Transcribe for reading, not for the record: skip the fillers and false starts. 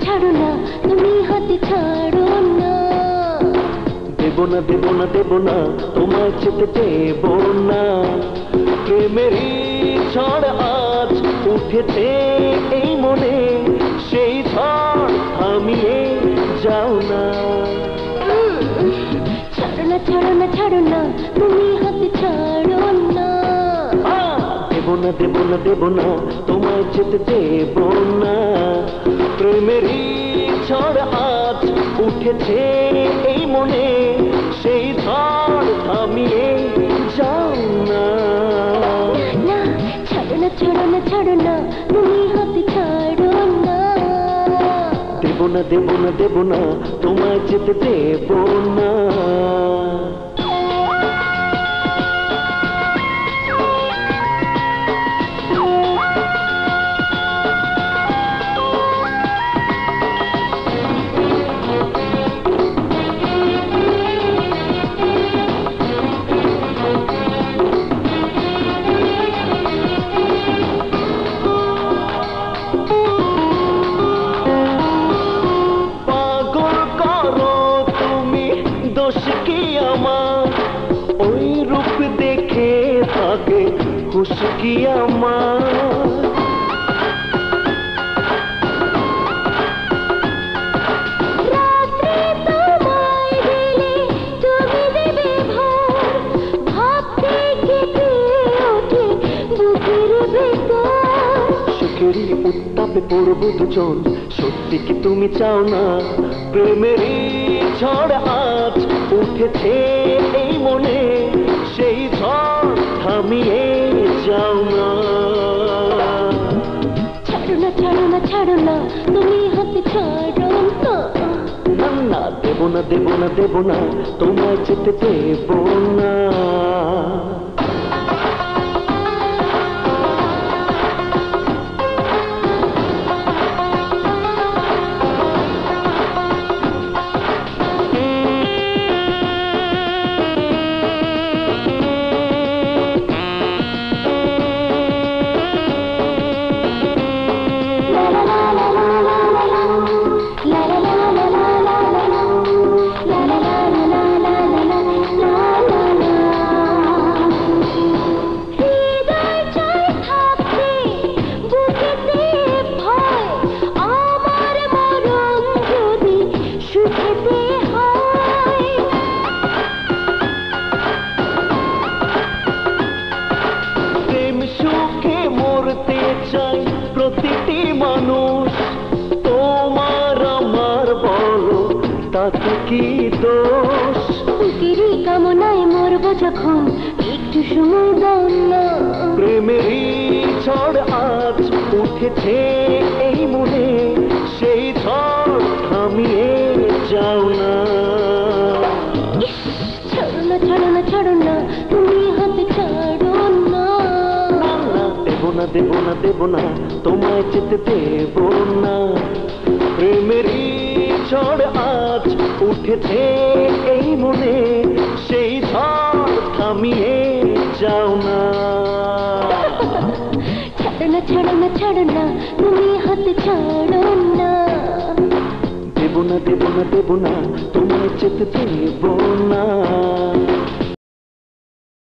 ছাড়ো না তুমি হাতে ছাড়ো না। দেব না দেব না দেব না তোমায় যেতে দেব না। প্রেমেরই ঝড় আজ উঠেছে এই মনে, সেই ঝড় থামিয়ে যাও না। ছাড়ো না ছাড়ো না ছাড়ো না তুমি হাতে ছাড়ো না। দেব না দেব না দেব না তোমায় যেতে দেব না। প্রেমেরই ঝড় আজ উঠেছে এই মনে, সেই ঝড় থামিয়ে যাও না। না ছাড়ো না ছাড়ো না ছাড়ো না তুমি হাতে ছাড়ো না। দেব না দেব না দেব না তোমায় যেতে দেব না। দোষ কি আমার ওই রূপ দেখে থাকে, খুশ কি আমার। সুখেরই উত্তাপে পড়বো দুজন, সত্যি কি তুমি চাও না। প্রেমেরই ঝড় আজ উঠেছে এই মনে, সেই ঝড় থামিয়ে যাও না। ছাড়ো না ছাড়ো না ছাড়ো না তুমি হাতে ছাড়ো না। না না দেব না দেব না দেব না তোমায় যেতে দেব না। প্রতিটি মানুষ তোমার আমার বলো তাতে কি দোষ। বুকেরই কামনায় মরবো যখন একটু সময় দাও না। প্রেমেরই ঝড় আজ উঠেছে এই মনে, সেই ঝড় থামিয়ে যাও না। ছাড়ো না ছাড়ো না ছাড়ো না তুমি হাতে ছাড়ো না। দেব না দেব না দেব না তোমায় যেতে দেব না। প্রেমেরই ঝড় আজ উঠেছে এই মনে, সেই ঝড় থামিয়ে যাও না। ছাড়ো না ছাড়ো না ছাড়ো না তুমি হাতে ছাড়ো না। দেব না দেব না দেব না তোমায় যেতে দেব না।